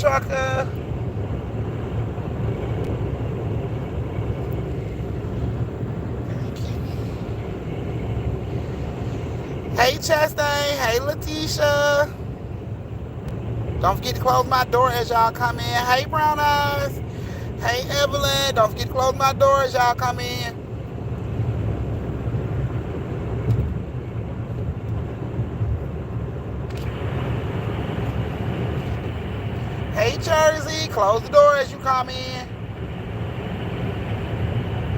trucker. Hey, Chastain. Hey, Letitia. Don't forget to close my door as y'all come in. Hey, Brown Eyes. Hey, Evelyn. Don't forget to close my door as y'all come in. Hey, Jersey. Close the door as you come in.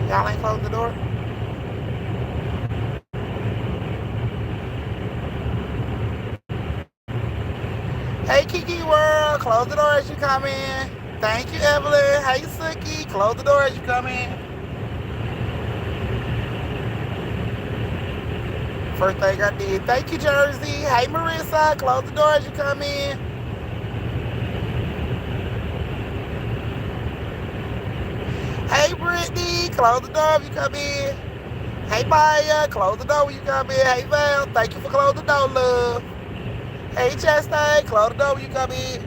Y'all ain't closed the door? Hey, Kiki World. Close the door as you come in. Thank you, Evelyn. Hey, Suki. Close the door as you come in. First thing I did. Thank you, Jersey. Hey, Marissa. Close the door as you come in. Hey, Brittany. Close the door if you come in. Hey, Maya. Close the door when you come in. Hey, Val. Thank you for closing the door, love. Hey, Chastain. Close the door when you come in.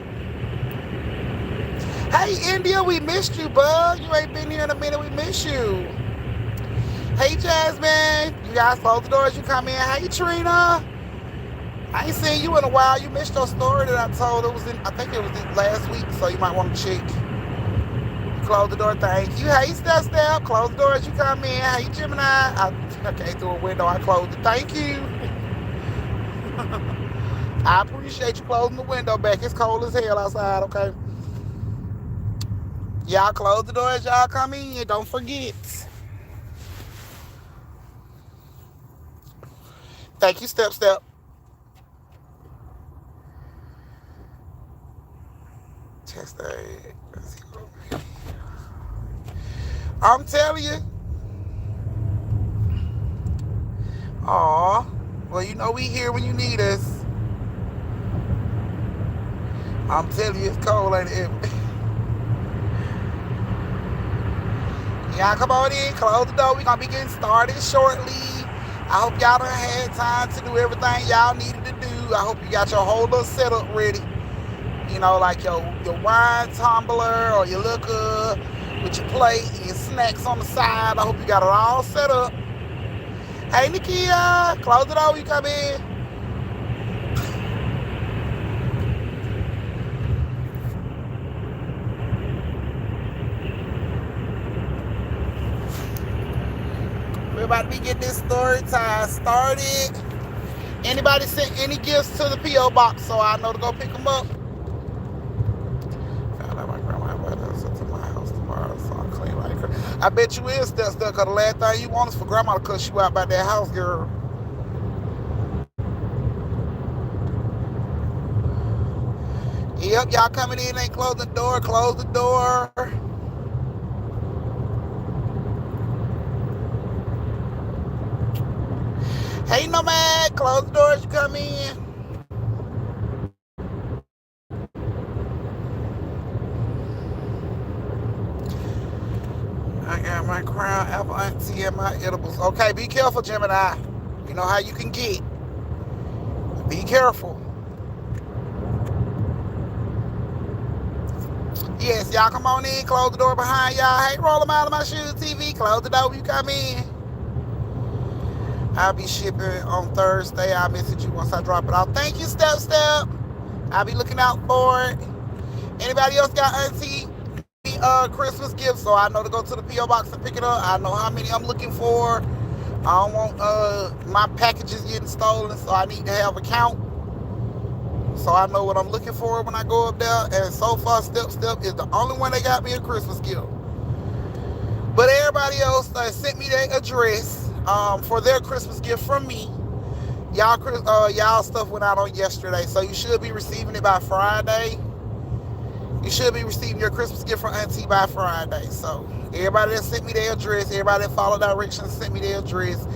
Hey, India. We missed you, bud. You ain't been here in a minute. We miss you. Hey, Jasmine. You guys close the door as you come in. Hey, Trina. I ain't seen you in a while. You missed your story that I told. I think it was last week, so you might want to check. Close the door, thank you. Hey, Steph-Steph. Close the door as you come in. Hey, Gemini. I came through a window. I closed it. Thank you. I appreciate you closing the window back. It's cold as hell outside, okay? Y'all close the door as y'all come in. Don't forget. Thank you, Step-Step. Test that. I'm telling you. Aw. Well, you know we here when you need us. I'm telling you, it's cold, ain't it? Y'all come on in, close the door. We're going to be getting started shortly. I hope y'all done had time to do everything y'all needed to do. I hope you got your whole little setup ready. You know, like your wine tumbler or your liquor with your plate and your snacks on the side. I hope you got it all set up. Hey, Nikia, close the door when you come in. We're about to be getting this story time started. Anybody sent any gifts to the P.O. box so I know to go pick them up? Found out my grandma invited us to my house tomorrow, so I'm clean like her. I bet you is stuff, because the last thing you want is for grandma to cuss you out by that house, girl. Yep, y'all coming in, ain't close the door, close the door. Hey, Nomad, close the door as you come in. I got my crown apple auntie and my edibles. Okay, be careful, Gemini. You know how you can get. Be careful. Yes, y'all come on in, close the door behind y'all. Hey, roll them out of my shoes, TV. Close the door when you come in. I'll be shipping on Thursday. I'll message you once I drop it off. Thank you, Step-Step. I'll be looking out for it. Anybody else got auntie Christmas gifts? So I know to go to the P.O. box and pick it up. I know how many I'm looking for. I don't want my packages getting stolen, so I need to have a count. So I know what I'm looking for when I go up there. And so far, Step-Step is the only one that got me a Christmas gift. But everybody else sent me their address for their Christmas gift from me. Y'all stuff went out on yesterday, so you should be receiving it by Friday. You should be receiving your Christmas gift from Auntie by Friday. So everybody that sent me their address, everybody that followed directions sent me their address,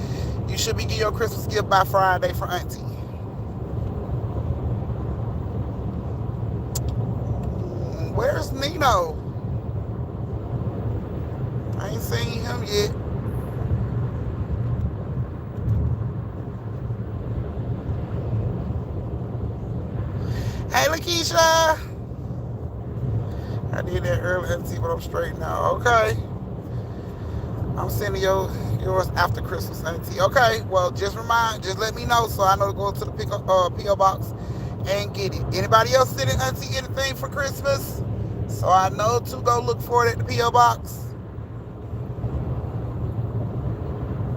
you should be getting your Christmas gift by Friday from Auntie. Where's Nino? I ain't seen him yet. Hey, Lakeisha. did that earlier and see what I'm straight now. Okay. I'm sending yours after Christmas, Auntie. Okay, well, just let me know so I know to go to the P.O. box and get it. Anybody else sending Auntie anything for Christmas? So I know to go look for it at the P.O. box.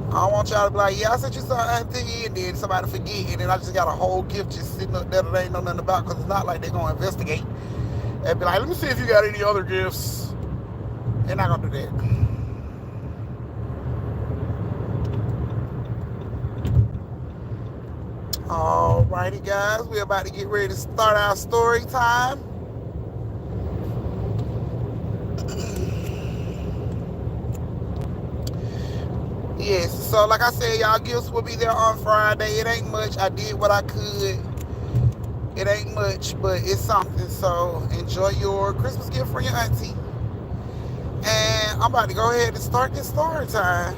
I don't want y'all to be like, yeah, I sent you something, Auntie, and then somebody forget, and then I just got a whole gift just sitting up there that I ain't know nothing about, because it's not like they're going to investigate and be like, let me see if you got any other gifts. They're not going to do that. Alrighty, guys, we're about to get ready to start our story time. Yes, so like I said, y'all, gifts will be there on Friday. It ain't much. I did what I could. It ain't much, but it's something. So enjoy your Christmas gift from your auntie. And I'm about to go ahead and start this story time.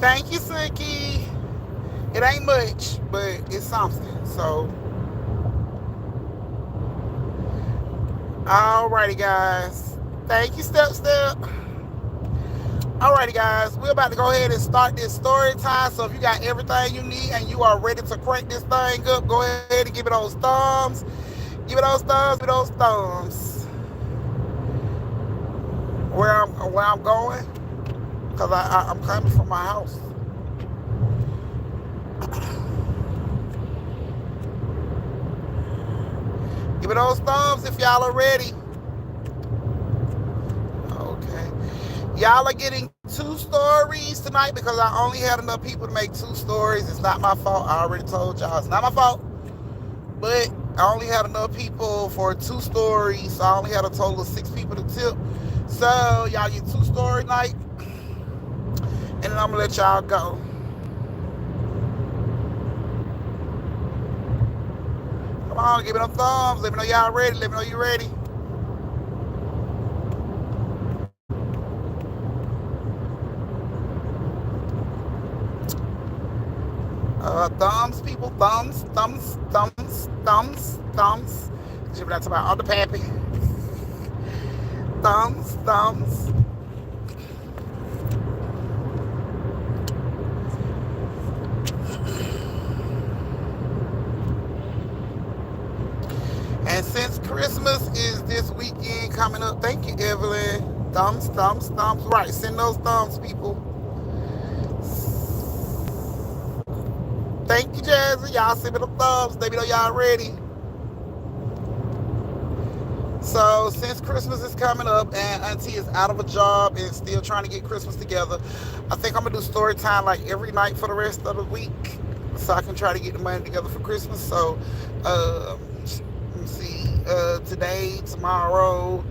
Thank you, Suki. It ain't much, but it's something. So, alrighty, guys. Thank you, Steph-Steph. Alrighty, guys. We're about to go ahead and start this story time. So if you got everything you need and you are ready to crank this thing up, go ahead and give it those thumbs. Give it those thumbs. Give it those thumbs. Where I'm going, because I'm coming from my house. Give me those thumbs if y'all are ready. Okay. Y'all are getting 2 stories tonight because I only had enough people to make 2 stories. It's not my fault. I already told y'all it's not my fault. But I only had enough people for 2 stories. So I only had a total of 6 people to tip. So y'all get 2 story night. And then I'm going to let y'all go. Come on, give me them thumbs. Let me know y'all ready. Let me know you ready. Thumbs, people. Thumbs, thumbs, thumbs, thumbs, thumbs. That's about all the pappy. Thumbs, thumbs. And since Christmas is this weekend coming up, thank you, Evelyn. Thumbs, thumbs, thumbs. Right, send those thumbs, people. Thank you, Jasmine. Y'all send me the thumbs. Let me know y'all ready. So, since Christmas is coming up and Auntie is out of a job and still trying to get Christmas together, I think I'm going to do story time like every night for the rest of the week so I can try to get the money together for Christmas. So, let me see, today, tomorrow,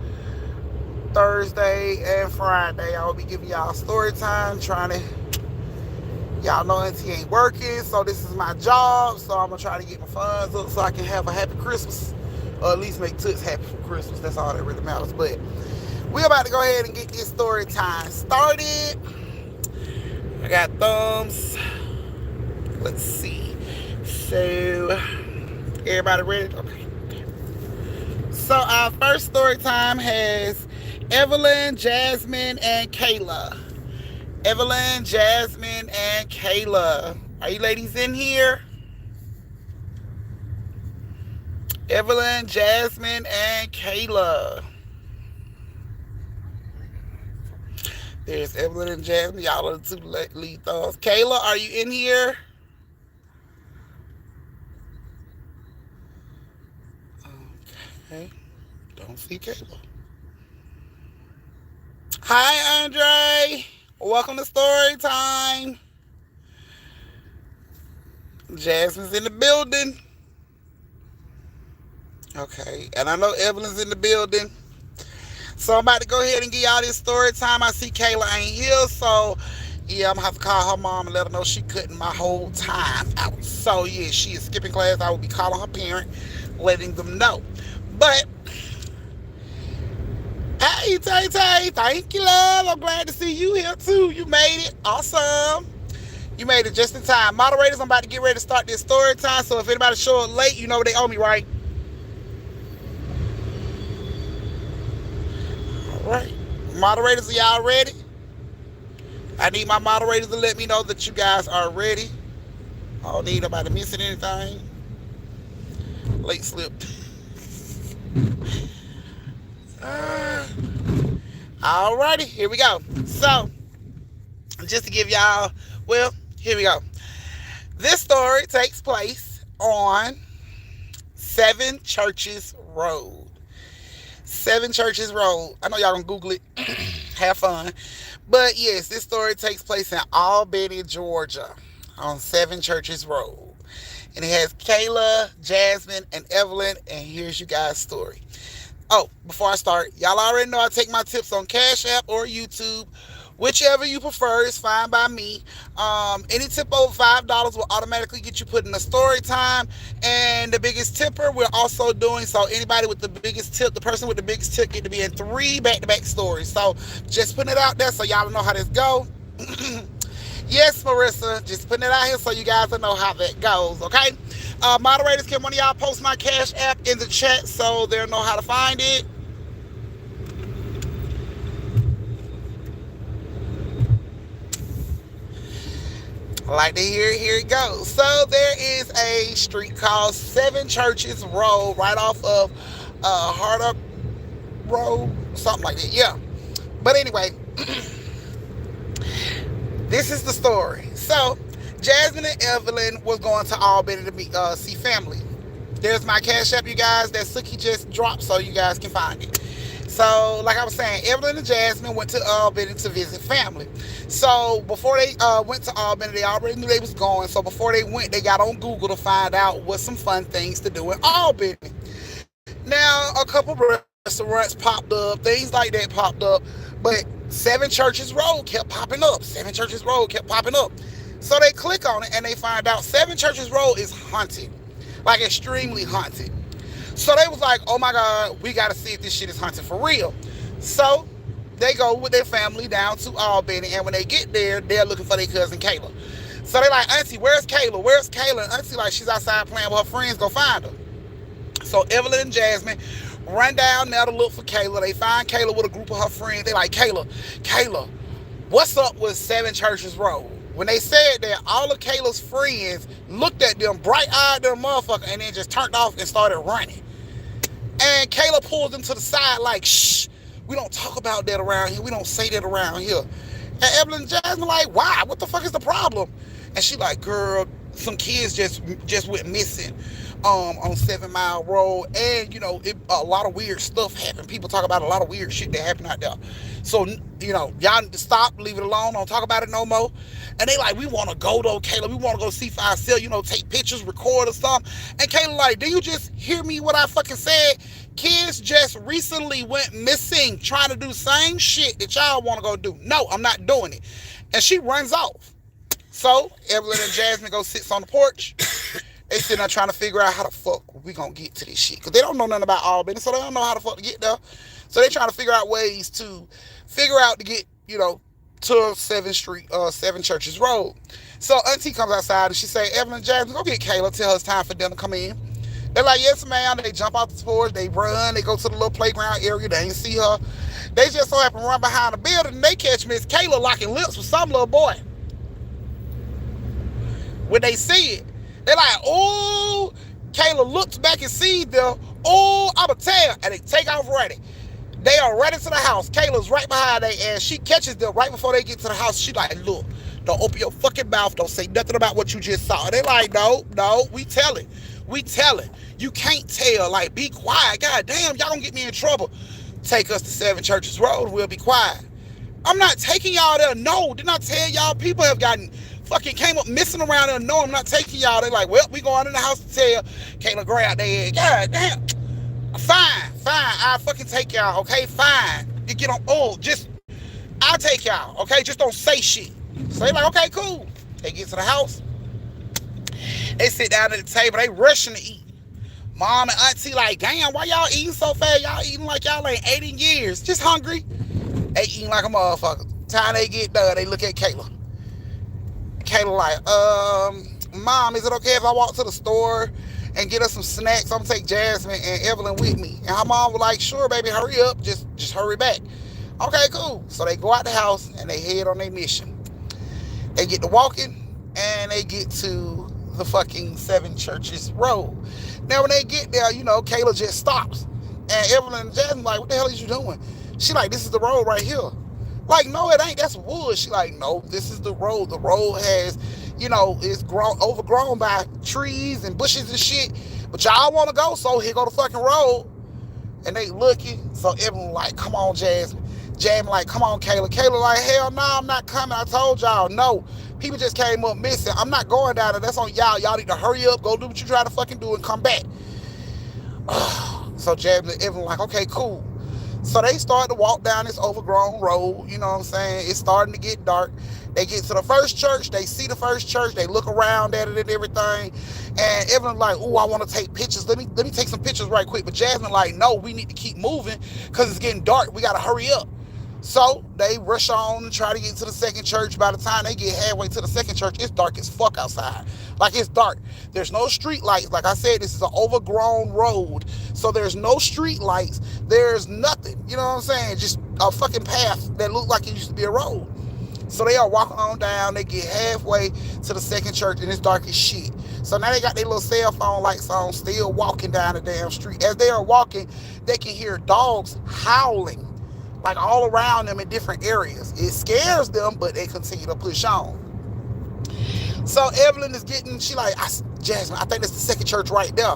Thursday, and Friday, I will be giving y'all story time, trying to, y'all know Auntie ain't working, so this is my job, so I'm going to try to get my funds up so I can have a happy Christmas, or at least make Toots happy for Christmas. That's all that really matters. But we're about to go ahead and get this story time started. I got thumbs. Let's see. So, everybody ready? Okay. So, our first story time has Evelyn, Jasmine, and Kayla. Evelyn, Jasmine, and Kayla. Are you ladies in here? Evelyn, Jasmine, and Kayla. There's Evelyn and Jasmine. Y'all are the 2 lead thumbs. Kayla, are you in here? Okay. Don't see Kayla. Hi, Andre. Welcome to story time. Jasmine's in the building. Okay. And I know Evelyn's in the building. So I'm about to go ahead and give y'all this story time. I see Kayla ain't here, so yeah, I'm gonna have to call her mom and let her know she cutting my whole time out. So yeah, she is skipping class. I will be calling her parent, letting them know. But Hey, Tay Tay. Thank you, love. I'm glad to see you here, too. You made it. Awesome. You made it just in time. Moderators, I'm about to get ready to start this story time, so if anybody show up late, you know what they owe me, right? All right. Moderators, are y'all ready? I need my moderators to let me know that you guys are ready. I don't need nobody missing anything. Late slipped. Alrighty, here we go. So, just to give y'all, well, here we go. This story takes place on Seven Churches Road. Seven Churches Road. I know y'all gonna Google it. Have fun. But yes, this story takes place in Albany, Georgia, on Seven Churches Road. And it has Kayla, Jasmine, and Evelyn. And here's you guys' story. Oh, before I start, y'all already know I take my tips on Cash App or YouTube. Whichever you prefer is fine by me. Any tip over $5 will automatically get you put in a story time. And the biggest tipper we're also doing. So anybody with the biggest tip, the person with the biggest tip get to be in 3 back-to-back stories. So just putting it out there so y'all know how this go. Yes, Marissa, just putting it out here so you guys will know how that goes, okay? Moderators, can one of y'all post my Cash App in the chat so they'll know how to find it? I like to hear it. Here it goes. So there is a street called Seven Churches Road right off of Harder Road, something like that. Yeah. But anyway, this is the story. So Jasmine and Evelyn was going to Albany to see family. There's my Cash App, you guys. That Suki just dropped so you guys can find it. So, like I was saying, Evelyn and Jasmine went to Albany to visit family. So, before they went to Albany, they already knew they was going. So, before they went, they got on Google to find out what some fun things to do in Albany. Now, a couple restaurants popped up, things like that popped up, but Seven Churches Road kept popping up. Seven Churches Road kept popping up. So, they click on it, and they find out Seven Churches Road is haunted. Like, extremely haunted. So they was like, oh my God, we got to see if this shit is haunted for real. So they go with their family down to Albany, and when they get there, they're looking for their cousin Kayla. So they like, Auntie, where's Kayla? Where's Kayla? And Auntie like, she's outside playing with her friends, go find her. So Evelyn and Jasmine run down there to look for Kayla. They find Kayla with a group of her friends. They like, Kayla, what's up with Seven Churches Road? When they said that, all of Kayla's friends looked at them, bright-eyed them motherfucker, and then just turned off and started running. And Kayla pulled them to the side like, shh, we don't talk about that around here. We don't say that around here. And Evelyn and Jasmine like, why? What the fuck is the problem? And she like, girl, some kids just went missing on 7 Mile Road. And, you know, a lot of weird stuff happened. People talk about a lot of weird shit that happened out there. So, you know, y'all need to stop, leave it alone, don't talk about it no more. And they like, we want to go though, Kayla. We want to go see for ourselves, you know, take pictures, record or something. And Kayla like, do you just hear me what I fucking said? Kids just recently went missing trying to do same shit that y'all want to go do. No, I'm not doing it. And she runs off. So Evelyn and Jasmine go sit on the porch. They sitting there trying to figure out how the fuck we gonna get to this shit. Because they don't know nothing about Albany, so they don't know how the fuck to get there. So they trying to figure out ways to get, you know, to 7 Churches Road. So Auntie comes outside and she say, Evelyn and Jasmine, go get Kayla. Tell her it's time for them to come in. They're like, yes, ma'am. They jump out the porch. They run. They go to the little playground area. They ain't see her. They just so happen to run behind the building and they catch Miss Kayla locking lips with some little boy. When they see it, they're like, oh, Kayla looks back and sees them. Oh, I'ma tell. And they take off running. They are running to the house. Kayla's right behind them, and she catches them right before they get to the house. She like, look, don't open your fucking mouth. Don't say nothing about what you just saw. They like, no, we telling. We telling. You can't tell. Like, be quiet. God damn, y'all gonna get me in trouble. Take us to 7 Churches Road. We'll be quiet. I'm not taking y'all there. No, did not tell y'all. People have gotten fucking came up missing around there. No, I'm not taking y'all. They like, well, we going in the house to tell. Kayla grab their head. God damn. Fine. I'll fucking take y'all, okay? Fine. You get on, I'll take y'all, okay? Just don't say shit. So they like, okay, cool. They get to the house. They sit down at the table. They rushing to eat. Mom and auntie like, damn, why y'all eating so fast? Y'all eating like y'all ain't ate in years. Just hungry. They eating like a motherfucker. Time they get done, they look at Kayla. Kayla like, Mom, is it okay if I walk to the store and get us some snacks? I'm gonna take Jasmine and Evelyn with me. And her mom was like, sure, baby, hurry up. Just hurry back. Okay, cool. So they go out the house and they head on their mission. They get to walking and they get to the fucking Seven Churches Road. Now when they get there, Kayla just stops. And Evelyn and Jasmine like, what the hell is you doing? She like, this is the road right here. Like, no, it ain't. That's wood. She like, no, this is the road. The road has, it's overgrown by trees and bushes and shit. But y'all want to go, so here go the fucking road. And they looking. So Evelyn like, come on, Jasmine. Jasmine like, come on, Kayla. Kayla like, hell no, I'm not coming. I told y'all, no. People just came up missing. I'm not going down there. That's on y'all. Y'all need to hurry up, go do what you try to fucking do and come back. So Jasmine and Evelyn like, okay, cool. So they start to walk down this overgrown road, you know what I'm saying? It's starting to get dark. They get to the first church, they see the first church, they look around at it and everything. And Evelyn's like, ooh, I want to take pictures. Let me take some pictures right quick. But Jasmine like, no, we need to keep moving because it's getting dark. We got to hurry up. So they rush on and try to get to the second church. By the time they get halfway to the second church, it's dark as fuck outside. Like, it's dark. There's no street lights. Like I said, this is an overgrown road. So there's no street lights. There's nothing. You know what I'm saying? Just a fucking path that looked like it used to be a road. So they are walking on down. They get halfway to the second church, and it's dark as shit. So now they got their little cell phone lights on, still walking down the damn street. As they are walking, they can hear dogs howling, like all around them in different areas. It scares them, but they continue to push on. So Evelyn is she like, Jasmine, I think that's the second church right there.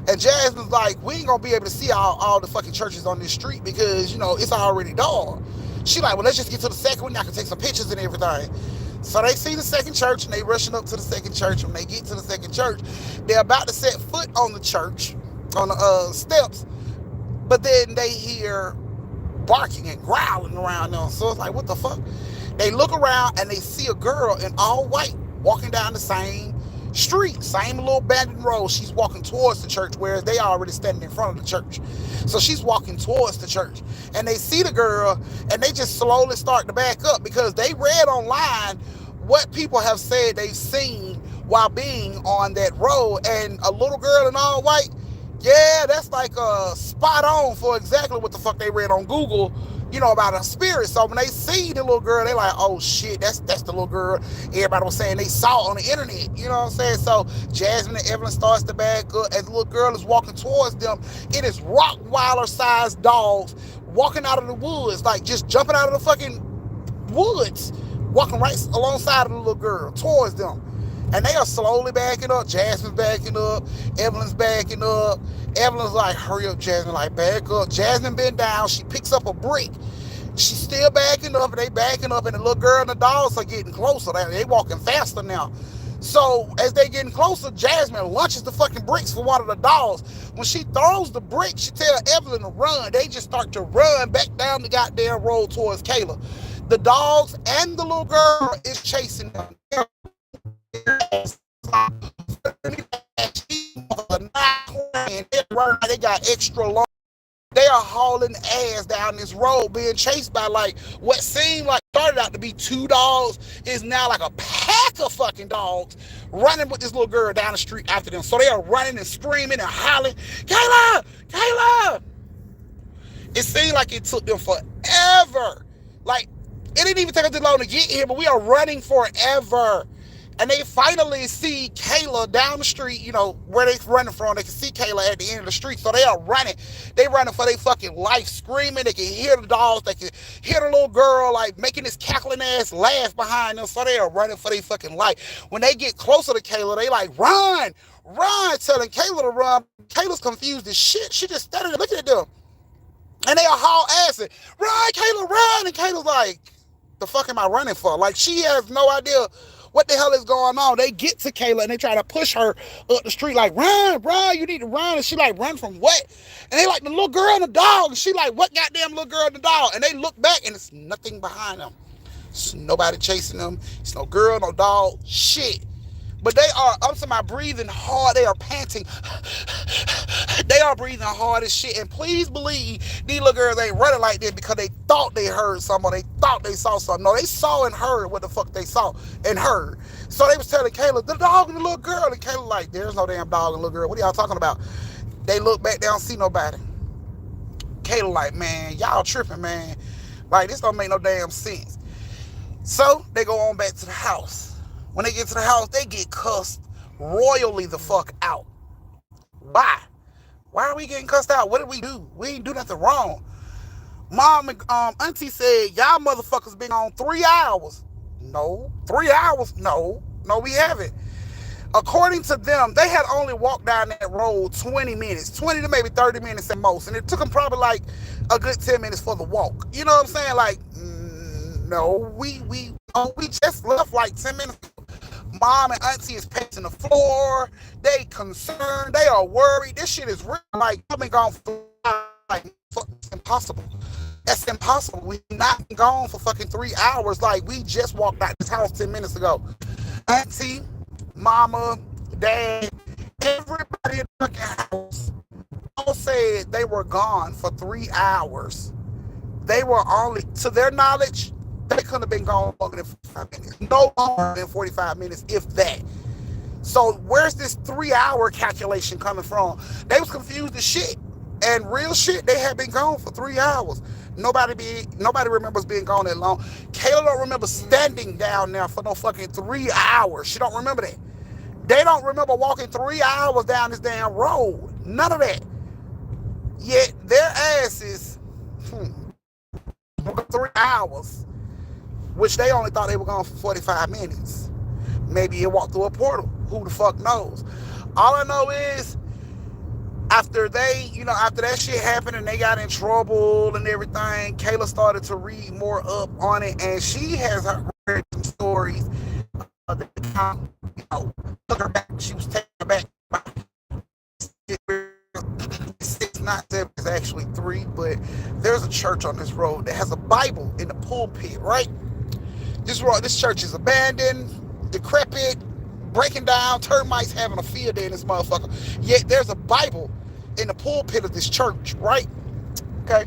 And Jasmine's like, we ain't gonna be able to see all the fucking churches on this street because, it's already dark. She like, well, let's just get to the second one. I can take some pictures and everything. So they see the second church and they rushing up to the second church. When they get to the second church, they're about to set foot on the church, on the steps, but then they hear barking and growling around them. So it's like, what the fuck? They look around and they see a girl in all white walking down the same street, same little abandoned road. She's walking towards the church, whereas they are already standing in front of the church. So she's walking towards the church, and they see the girl, and they just slowly start to back up because they read online what people have said they've seen while being on that road. And a little girl in all white, yeah, that's like spot on for exactly what the fuck they read on Google, about a spirit. So when they see the little girl, they like, oh shit, that's the little girl everybody was saying they saw on the internet. You know what I'm saying? So Jasmine and Evelyn starts to back up. As the little girl is walking towards them, it is Rottweiler-sized dogs walking out of the woods, like just jumping out of the fucking woods, walking right alongside of the little girl towards them. And they are slowly backing up. Jasmine's backing up. Evelyn's backing up. Evelyn's like, hurry up, Jasmine. Like, back up. Jasmine bent down. She picks up a brick. She's still backing up, and they backing up, and the little girl and the dogs are getting closer. They walking faster now. So as they getting closer, Jasmine launches the fucking bricks for one of the dogs. When she throws the brick, she tells Evelyn to run. They just start to run back down the goddamn road towards Kayla. The dogs and the little girl is chasing them. They got extra long. They are hauling ass down this road, being chased by like what seemed like started out to be 2 dogs is now like a pack of fucking dogs running with this little girl down the street after them. So they are running and screaming and hollering, Kayla, Kayla. It seemed like it took them forever. Like, it didn't even take us too long to get here, but we are running forever. And they finally see Kayla down the street, where they running from. They can see Kayla at the end of the street. So they are running. They running for their fucking life, screaming. They can hear the dogs. They can hear the little girl, like, making this cackling ass laugh behind them. So they are running for their fucking life. When they get closer to Kayla, they like, run, telling Kayla to run. Kayla's confused as shit. She just standing there looking at them. And they are haul assing, run, Kayla, run. And Kayla's like, the fuck am I running for? Like, she has no idea what the hell is going on. They get to Kayla and they try to push her up the street like, run, you need to run. And she like, run from what? And they like, the little girl and the dog. And she like, what goddamn little girl and the dog? And they look back and it's nothing behind them. It's nobody chasing them. It's no girl, no dog, shit. But they are, I'm talking about breathing hard. They are panting. They are breathing hard as shit. And please believe these little girls ain't running like this because they thought they heard something or they thought they saw something. No, they saw and heard what the fuck they saw and heard. So they was telling Kayla, the dog and the little girl. And Kayla like, there's no damn dog and little girl. What are y'all talking about? They look back, they don't see nobody. Kayla like, man, y'all tripping, man. Like, this don't make no damn sense. So they go on back to the house. When they get to the house, they get cussed royally the fuck out. Why? Why are we getting cussed out? What did we do? We ain't do nothing wrong. Mom and auntie said, y'all motherfuckers been on 3 hours. No. 3 hours? No, we haven't. According to them, they had only walked down that road 20 minutes, 20 to maybe 30 minutes at most. And it took them probably like a good 10 minutes for the walk. You know what I'm saying? Like, no, we just left like 10 minutes. Mom and auntie is pacing the floor. They concerned. They are worried. This shit is real. Like, I've been gone for like, it's impossible. That's impossible. We've not been gone for fucking 3 hours. Like, we just walked out this house 10 minutes ago. Auntie, mama, dad, everybody in the fucking house all said they were gone for 3 hours. They were only, to their knowledge, they couldn't have been gone longer than 45 minutes. No longer than 45 minutes, if that. So where's this 3 hour calculation coming from? They was confused as shit. And real shit, they had been gone for 3 hours. Nobody remembers being gone that long. Kayla don't remember standing down there for no fucking 3 hours. She don't remember that. They don't remember walking 3 hours down this damn road. None of that. Yet their asses, 3 hours, which they only thought they were gone for 45 minutes. Maybe it walked through a portal. Who the fuck knows? All I know is, after that shit happened and they got in trouble and everything, Kayla started to read more up on it, and she has heard some stories that took her back. She was taken back by 6, not 7, it's actually 3, but there's a church on this road that has a Bible in the pulpit, right? This church is abandoned, decrepit, breaking down, termites having a field day in this motherfucker. Yet there's a Bible in the pulpit of this church, right? Okay.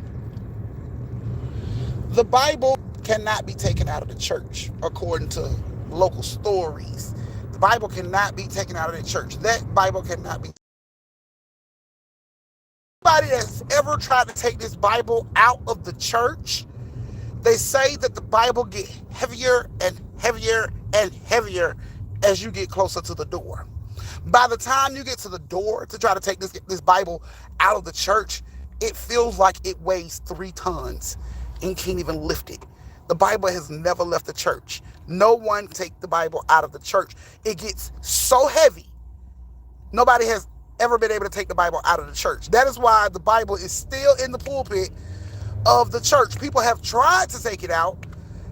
The Bible cannot be taken out of the church, according to local stories. The Bible cannot be taken out of the church. That Bible cannot be. Anybody that's ever tried to take this Bible out of the church, they say that the Bible get heavier and heavier and heavier as you get closer to the door. By the time you get to the door to try to take this Bible out of the church, it feels like it weighs 3 tons and can't even lift it. The Bible has never left the church. No one take the Bible out of the church. It gets so heavy. Nobody has ever been able to take the Bible out of the church. That is why the Bible is still in the pulpit of the church. People have tried to take it out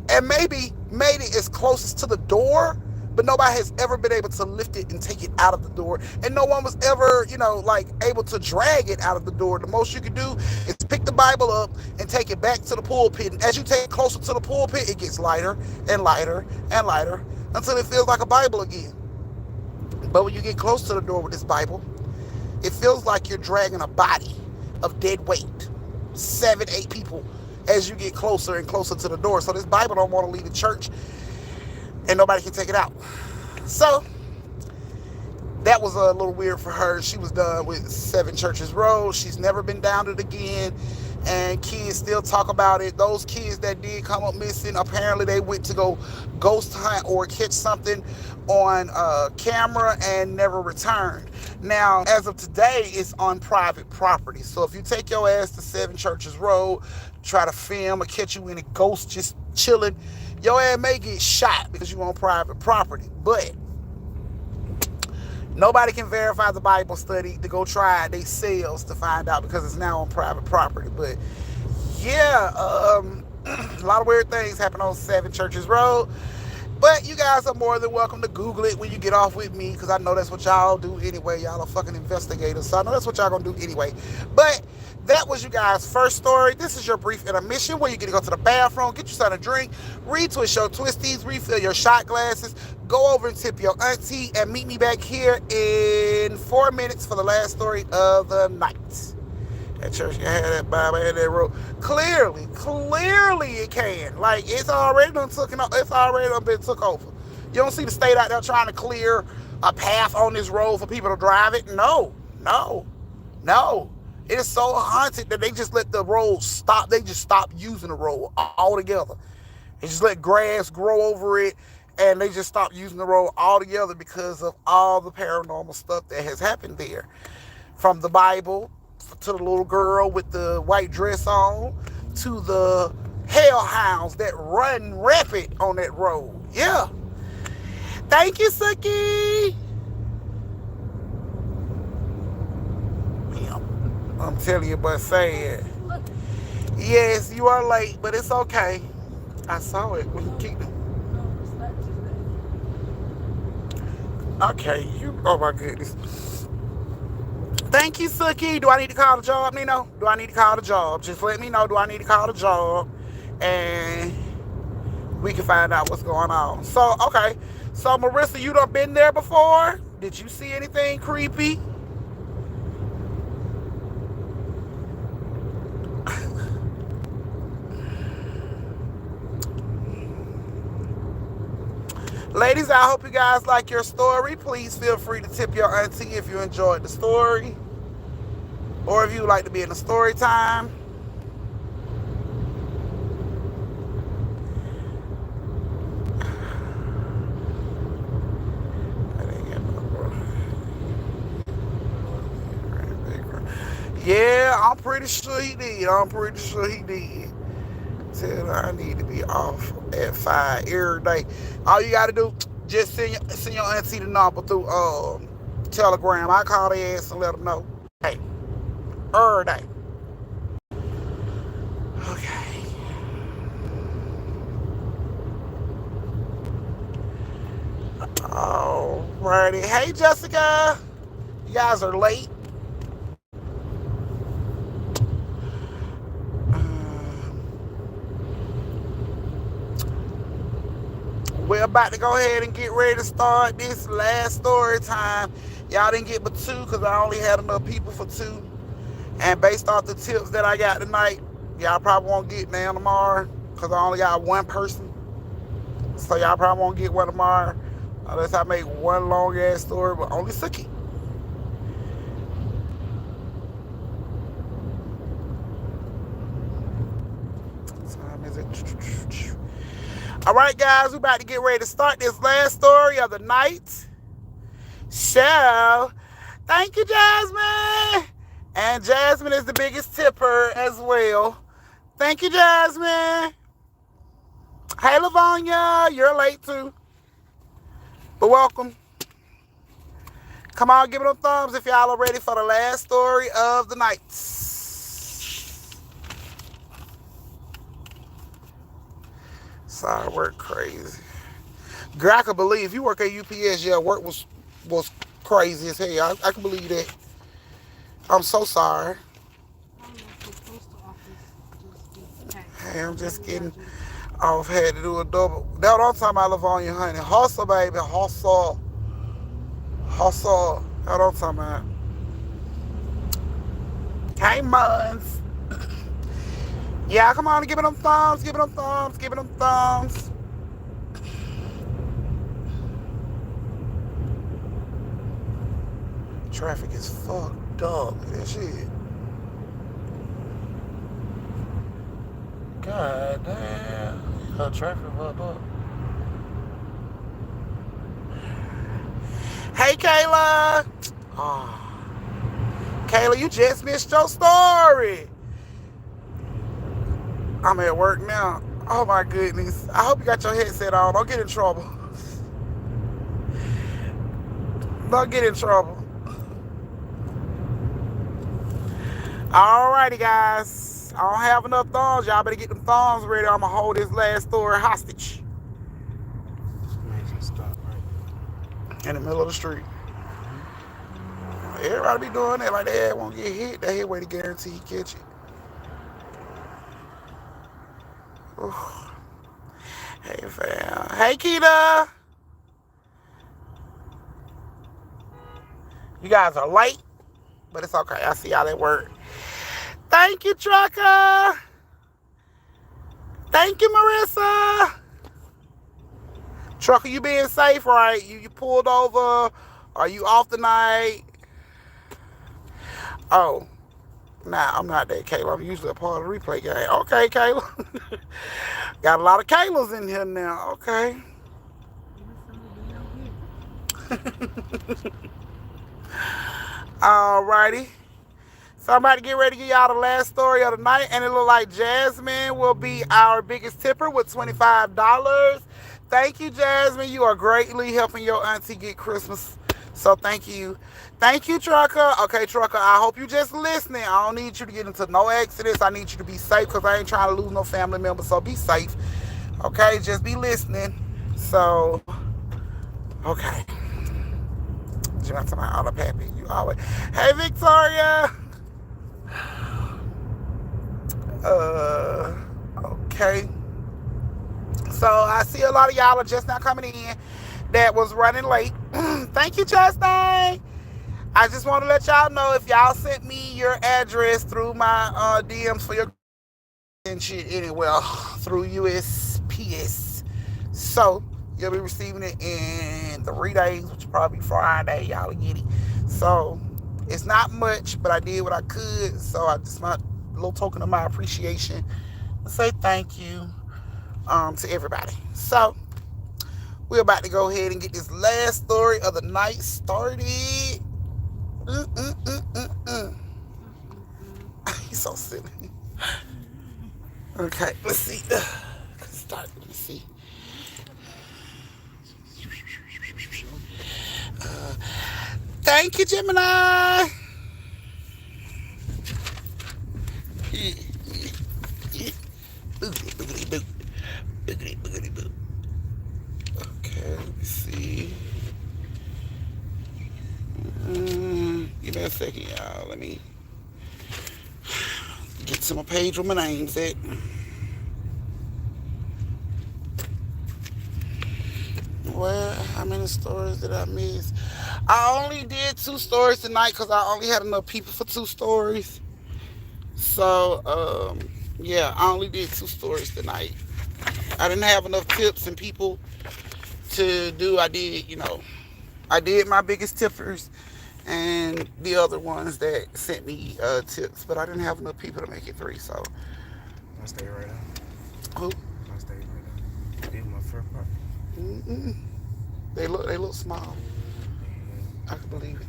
and maybe made it as close to the door, but nobody has ever been able to lift it and take it out of the door. And no one was ever, able to drag it out of the door. The most you can do is pick the Bible up and take it back to the pulpit. And as you take it closer to the pulpit, it gets lighter and lighter and lighter until it feels like a Bible again. But when you get close to the door with this Bible, it feels like you're dragging a body of dead weight, 7, 8 people, as you get closer and closer to the door. So this Bible don't want to leave the church, and nobody can take it out. So that was a little weird for her. She was done with 7 Churches Road. She's never been down it again, and kids still talk about it. Those kids that did come up missing, apparently they went to go ghost hunt or catch something on camera and never returned. Now, as of today, it's on private property. So if you take your ass to 7 Churches Road, try to film or catch you in a ghost just chilling, your ass may get shot because you on private property. But nobody can verify the Bible study to go try it themselves to find out because it's now on private property. But yeah, a lot of weird things happen on 7 Churches Road. But you guys are more than welcome to Google it when you get off with me, because I know that's what y'all do anyway. Y'all are fucking investigators, so I know that's what y'all gonna do anyway. But that was you guys' first story. This is your brief intermission where you get to go to the bathroom, get you something to drink, read Twist Your Twisties, refill your shot glasses, Go over and tip your auntie and meet me back here in 4 minutes for the last story of the night. That church can have that Bible and that road. Clearly it can. Like, it's already been took over. You don't see the state out there trying to clear a path on this road for people to drive it. No. It is so haunted that they just let the road stop. They just stop using the road altogether. They just let grass grow over it, and they just stop using the road altogether because of all the paranormal stuff that has happened there. From the Bible to the little girl with the white dress on to the hellhounds that run rapid on that road. Yeah. Thank you, Suki. I'm telling you, but say it. Yes, you are late, but it's okay. I saw it when you keep. Okay, oh my goodness. Thank you, Suki. Do I need to call the job, Nino? Do I need to call the job? Just let me know. Do I need to call the job? And we can find out what's going on. So, okay. So, Marissa, you done been there before? Did you see anything creepy? Ladies, I hope you guys like your story. Please feel free to tip your auntie if you enjoyed the story. Or if you would like to be in a story time. Yeah, I'm pretty sure he did. Tell her I need to be off at 5 every day. All you gotta do, just send your auntie the number through Telegram. I call their ass and let them know. Hey, every day. Okay. Alrighty. Hey, Jessica. You guys are late. We're about to go ahead and get ready to start this last story time. Y'all didn't get but 2 because I only had enough people for 2. And based off the tips that I got tonight, y'all probably won't get none tomorrow because I only got 1 person. So y'all probably won't get one tomorrow unless I make one long ass story, but only Suki. What time is it? All right, guys, we're about to get ready to start this last story of the night. So, thank you, Jasmine. And Jasmine is the biggest tipper as well. Thank you, Jasmine. Hey, Lavonia, you're late too. But welcome. Come on, give it a thumbs if y'all are ready for the last story of the night. Sorry, I work crazy. Girl, I can believe you work at UPS, yeah, work was crazy as hell. I can believe that. I'm so sorry. Hey, I'm just getting off. Had to do a double. That's what I'm talking about, Lavonia, honey. Hustle, baby. Hustle. That's what I'm talking about. Hey, Muns. Yeah, come on and give it them thumbs. Traffic is fucked up. Look at that shit. God damn. Her traffic fucked up. Hey, Kayla. Oh. Kayla, you just missed your story. I'm at work now. Oh, my goodness. I hope you got your headset on. Don't get in trouble. Don't get in trouble. Alrighty, guys. I don't have enough thumbs. Y'all better get them thumbs ready. I'm going to hold this last story hostage. Stop right in the middle of the street. Everybody be doing that like their head won't get hit. That head way to guarantee he catch it. Ooh. Hey, fam. Hey, Keita. You guys are late, but it's okay. I see y'all at work. Thank you, Trucker. Thank you, Marissa. Trucker, you being safe, right? You pulled over. Are you off tonight? Oh, nah, I'm not that Kayla. I'm usually a part of the replay game. Okay, Kayla. Got a lot of Kaylas in here now. Okay. Alrighty. Somebody get ready to give y'all the last story of the night. And it look like Jasmine will be our biggest tipper with $25. Thank you, Jasmine. You are greatly helping your auntie get Christmas. So thank you. Thank you, Trucker. Okay, Trucker, I hope you just listening. I don't need you to get into no accidents. I need you to be safe because I ain't trying to lose no family members. So be safe. Okay, just be listening. So, okay. You want to talk about all the pappy? You always. Hey, Victoria. Okay. So I see a lot of y'all are just now coming in that was running late. Thank you, Jasmine. I just want to let y'all know if y'all sent me your address through my DMs for your and shit anywhere through USPS. So you'll be receiving it in 3 days, which will probably be Friday. Y'all will get it. So it's not much, but I did what I could. So I just my little token of my appreciation. I say thank you to everybody. So we're about to go ahead and get this last story of the night started. He's so silly. Okay, let's see. Start. Let me see. Thank you, Gemini. Okay, let me see. Give me a second, y'all. Let me get to my page where my name's at. Well, how many stories did I miss? I only did 2 stories tonight because I only had enough people for 2 stories. So, yeah, I only did 2 stories tonight. I didn't have enough tips and people to do. I did my biggest tippers and the other ones that sent me tips, but I didn't have enough people to make it 3. So I stay right now. who? I stay right now. This is my first part. Mm-mm. They look small. I can believe it.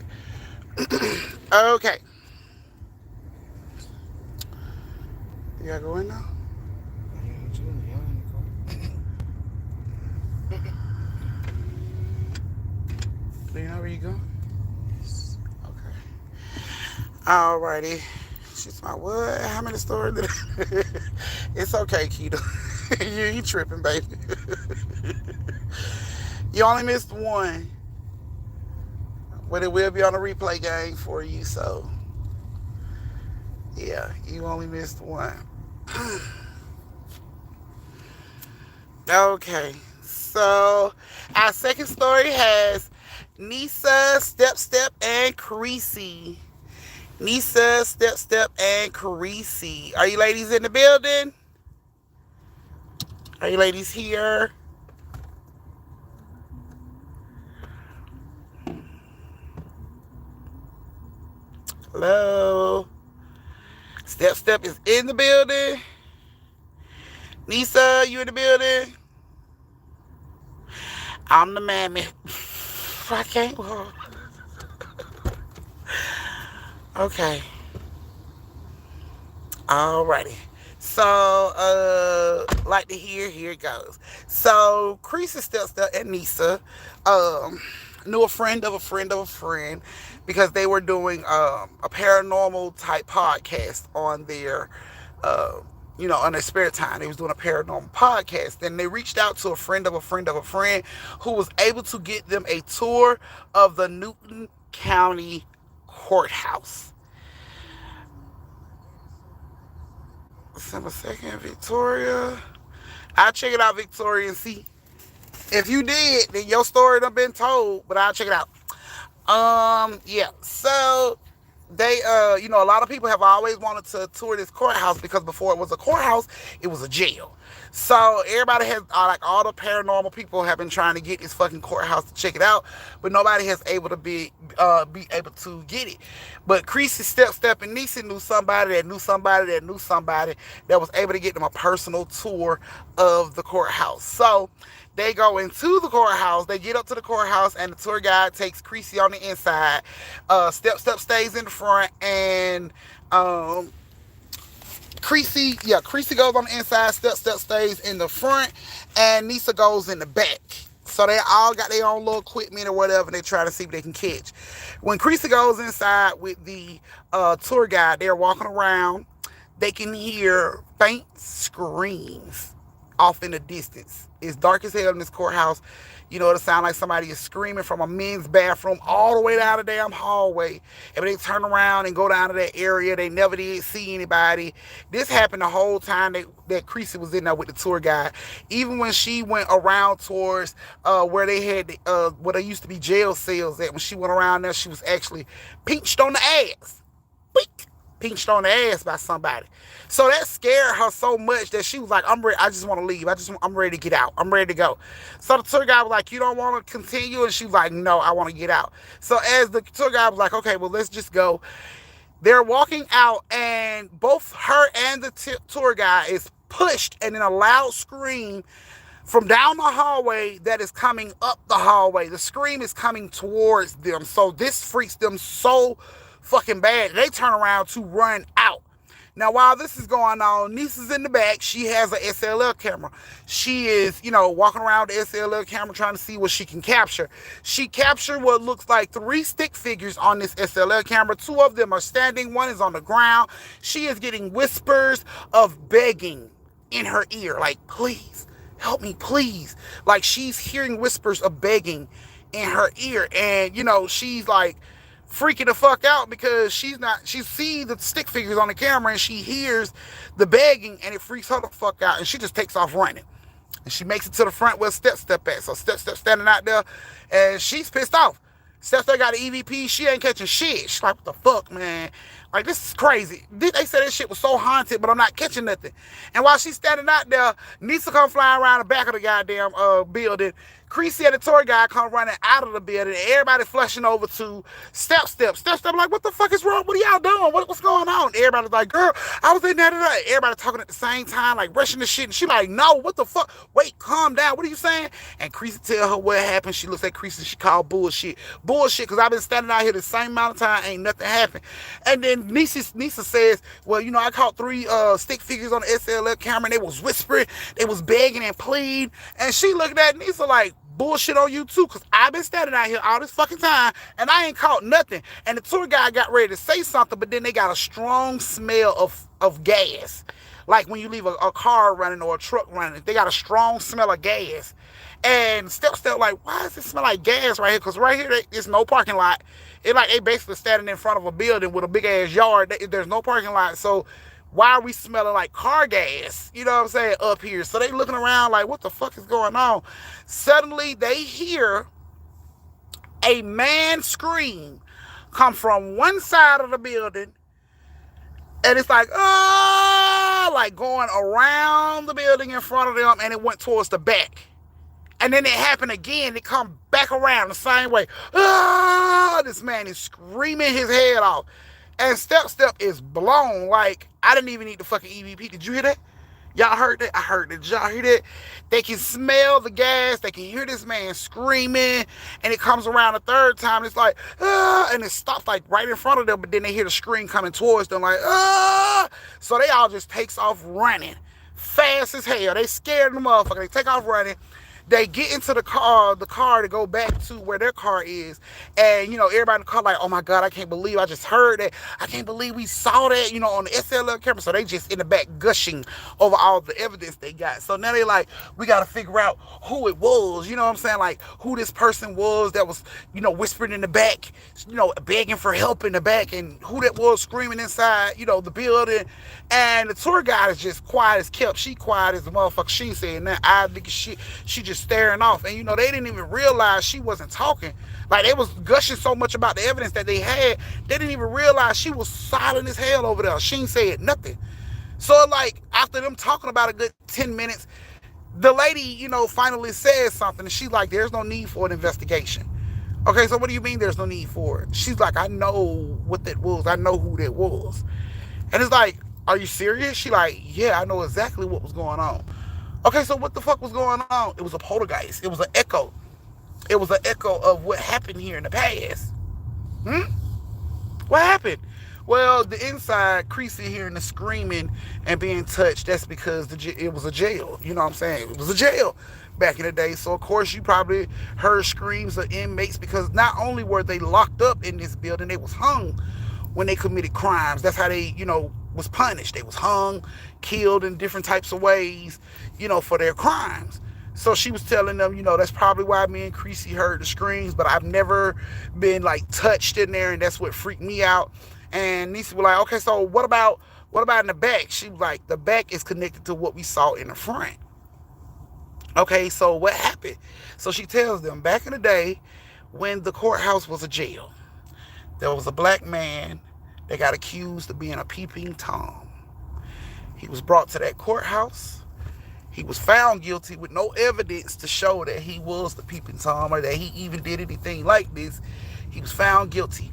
Okay. You gotta go in now? Do you know where you go? Okay. Alrighty. She's my what? How many stories did I... It's okay, Keita. you tripping, baby. You only missed 1. But it will be on the replay game for you, so yeah, you only missed 1. Okay, so our second story has Nisa, Steph-Steph, and Cresie. Nisa, Steph-Steph, and Cresie. Are you ladies in the building? Are you ladies here? Hello? Steph-Steph is in the building. Nisa, you in the building? I'm the mammy. I can't. Okay. Alrighty. So, like to hear, here it goes. So, Cresie, Steph-Steph, and Nisa knew a friend of a friend of a friend because they were doing a paranormal type podcast on their on their spare time. They was doing a paranormal podcast. Then they reached out to a friend of a friend of a friend who was able to get them a tour of the Newton County Courthouse. December 2nd, Victoria. I'll check it out, Victoria, and see. If you did, then your story done been told, but I'll check it out. Yeah. So they a lot of people have always wanted to tour this courthouse because before it was a courthouse, it was a jail. So everybody has like all the paranormal people have been trying to get this fucking courthouse to check it out, but nobody has able to be able to get it. But Cresie, Steph-Steph, and Nisa knew somebody that knew somebody that knew somebody that was able to get them a personal tour of the courthouse. So they go into the courthouse. They get up to the courthouse, and the tour guide takes Cresie on the inside. Step stays in the front, and Cresie goes on the inside. Step stays in the front, and Nisa goes in the back. So they all got their own little equipment or whatever, and they try to see if they can catch. When Cresie goes inside with the tour guide, they're walking around. They can hear faint screams off in the distance. It's dark as hell in this courthouse. It'll sound like somebody is screaming from a men's bathroom all the way down the damn hallway. And when they turn around and go down to that area, they never did see anybody. This happened the whole time that Cresie was in there with the tour guide. Even when she went around towards where they had where they used to be jail cells at, when she went around there, she was actually pinched on the ass. Beak. Pinched on the ass by somebody. So that scared her so much that she was like, I'm ready. I just want to leave. I'm ready to get out. I'm ready to go. So the tour guide was like, you don't want to continue? And she was like, no, I want to get out. So as the tour guide was like, okay, well, let's just go. They're walking out, and both her and the tour guide is pushed, and in a loud scream from down the hallway that is coming up the hallway. The scream is coming towards them. So this freaks them so fucking bad. They turn around to run out. Now, while this is going on, Nisa's in the back. She has an SLR camera. She is, walking around with the SLR camera trying to see what she can capture. She captured what looks like 3 stick figures on this SLR camera. 2 of them are standing. 1 is on the ground. She is getting whispers of begging in her ear, like, please, help me, please. Like, she's hearing whispers of begging in her ear. And, she's like, freaking the fuck out because she sees the stick figures on the camera and she hears the begging, and it freaks her the fuck out, and she just takes off running. And she makes it to the front where Steph-Steph at. So Steph standing out there, and she's pissed off. Steph-Steph got an EVP. She ain't catching shit. She's like, what the fuck, man? Like, this is crazy. They said this shit was so haunted, but I'm not catching nothing. And while she's standing out there, Nisa come flying around the back of the goddamn building. Cresie and the tour guide come running out of the building, and everybody flushing over to Steph-Steph. Steph-Steph like, what the fuck is wrong? What are y'all doing? What's going on? Everybody's like, girl, I was in there today. Everybody talking at the same time, like rushing the shit. And she like, no, what the fuck? Wait, calm down. What are you saying? And Cresie tell her what happened. She looks at Cresie. She called bullshit. Bullshit, because I've been standing out here the same amount of time. Ain't nothing happened. And then Nisa says, well, I caught 3 stick figures on the SLR camera, and they was whispering. They was begging and pleading. And she looked at Nisa like, bullshit on you too, because I've been standing out here all this fucking time and I ain't caught nothing. And the tour guide got ready to say something, but then they got a strong smell of gas. Like when you leave a car running or a truck running, they got a strong smell of gas. And Steph-Steph like, why does it smell like gas right here? Because right here, there's no parking lot. It's like they basically standing in front of a building with a big ass yard. There's no parking lot. So why are we smelling like car gas? You know what I'm saying? Up here. So they looking around like, what the fuck is going on? Suddenly they hear a man scream come from one side of the building. And it's like, oh, like going around the building in front of them, and it went towards the back. And then it happened again. It come back around the same way. Ah, this man is screaming his head off. And Steph-Steph is blown. Like, I didn't even need the fucking EVP. Did you hear that? Y'all heard that? I heard it. Did y'all hear that? They can smell the gas. They can hear this man screaming. And it comes around a third time. It's like, ah, and it stops like right in front of them. But then they hear the scream coming towards them like, ah. So they all just takes off running. Fast as hell. They scared the motherfucker. They take off running. They get into the car to go back to where their car is. And, everybody in the car like, oh my God, I can't believe I just heard that. I can't believe we saw that, on the SLR camera. So they just in the back gushing over all the evidence they got. So now they like, we got to figure out who it was. You know what I'm saying? Like who this person was that was, whispering in the back, begging for help in the back, and who that was screaming inside, the building. And the tour guide is just quiet as kept. She quiet as a motherfucker. She ain't saying that. I think she just staring off. And, they didn't even realize she wasn't talking Like, they was gushing so much about the evidence that they had, they didn't even realize she was silent as hell over there. She ain't said nothing. So, like, after them talking about a good 10 minutes, the lady, finally says something, and she's like, there's no need for an investigation. Okay, so what do you mean there's no need for it? She's like, I know what that was. I know who that was. And it's like, are you serious? She like, yeah, I know exactly what was going on. Okay, so what the fuck was going on? It was a poltergeist. It was an echo. It was an echo of what happened here in the past. What happened? Well, the inside, Cresie hearing the screaming and being touched, that's because it was a jail. You know what I'm saying? It was a jail back in the day. So, of course, you probably heard screams of inmates, because not only were they locked up in this building, they was hung when they committed crimes. That's how they, was punished. They was hung, killed in different types of ways, for their crimes. So she was telling them, that's probably why me and Cresie heard the screams, but I've never been, like, touched in there, and that's what freaked me out. And Nisa was like, okay, so what about in the back? She was like, the back is connected to what we saw in the front. Okay, so what happened? So she tells them, back in the day, when the courthouse was a jail, there was a black man that got accused of being a peeping Tom. He was brought to that courthouse. He was found guilty with no evidence to show that he was the peeping Tom or that he even did anything like this. He was found guilty.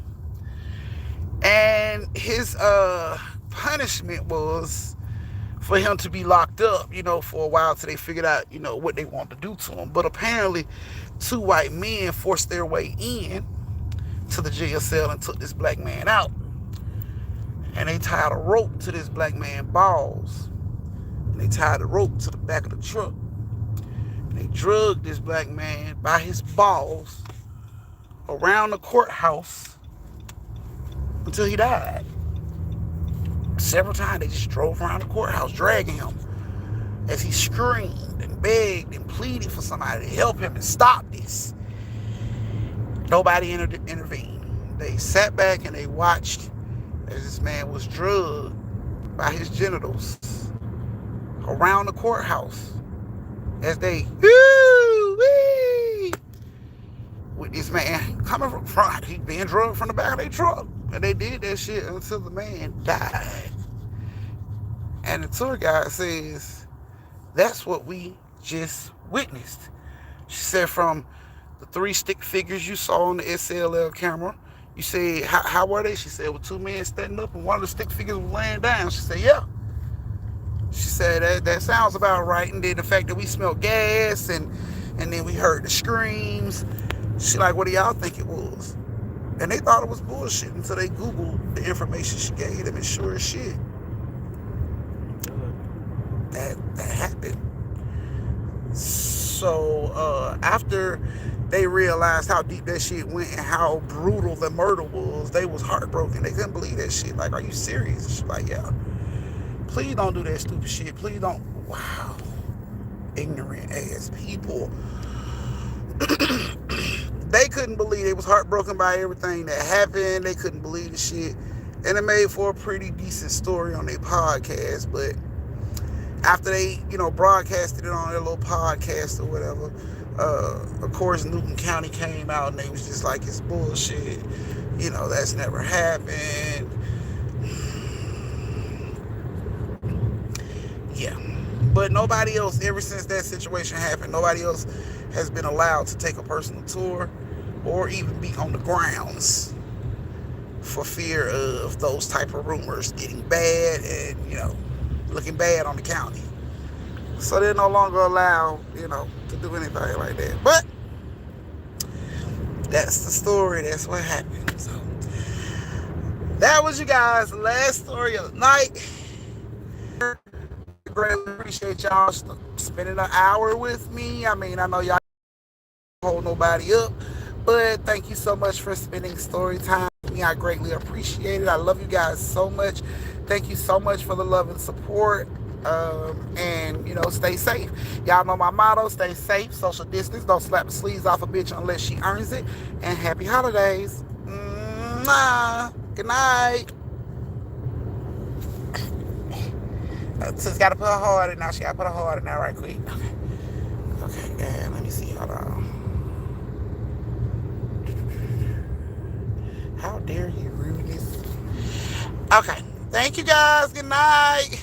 And his punishment was for him to be locked up, for a while till they figured out, what they wanted to do to him. But apparently, 2 white men forced their way in to the jail cell and took this black man out. And they tied a rope to this black man's balls. And they tied the rope to the back of the truck. And they drugged this black man by his balls around the courthouse until he died. Several times they just drove around the courthouse dragging him as he screamed and begged and pleaded for somebody to help him and stop this. Nobody intervened. They sat back and they watched as this man was drugged by his genitals around the courthouse as they with this man coming from front. He being drugged from the back of their truck. And they did that shit until the man died. And the tour guide says, that's what we just witnessed. She said, from the 3 stick figures you saw on the SLL camera, you said, how were they? She said, with 2 men standing up and one of the stick figures was laying down. She said, yeah. She said, that sounds about right. And then the fact that we smelled gas and then we heard the screams. She like, what do y'all think it was? And they thought it was bullshit until they Googled the information she gave them, and sure as shit, that happened. So after they realized how deep that shit went and how brutal the murder was, they was heartbroken. They couldn't believe that shit. Like, are you serious? She's like, yeah. Please don't do that stupid shit. Please don't. Wow. Ignorant ass people. They couldn't believe. They was heartbroken by everything that happened. They couldn't believe the shit. And it made for a pretty decent story on their podcast. But after they, broadcasted it on their little podcast or whatever, of course, Newton County came out and they was just like, it's bullshit. That's never happened. Yeah. But nobody else, ever since that situation happened, nobody else has been allowed to take a personal tour or even be on the grounds for fear of those type of rumors getting bad and, looking bad on the county. So they're no longer allowed, to do anything like that. But that's the story. That's what happened. So that was you guys' last story of the night. Greatly appreciate y'all spending an hour with me. I mean, I know y'all don't hold nobody up, but thank you so much for spending story time with me. I greatly appreciate it. I love you guys so much. Thank you so much for the love and support. And stay safe. Y'all know my motto: stay safe, social distance, don't slap the sleeves off a bitch unless she earns it, and happy holidays. Good night. Sis got to put her heart in now. She got to put her heart in now right quick. Okay, and let me see. Hold on. How dare you ruin this? Okay. Thank you guys. Good night.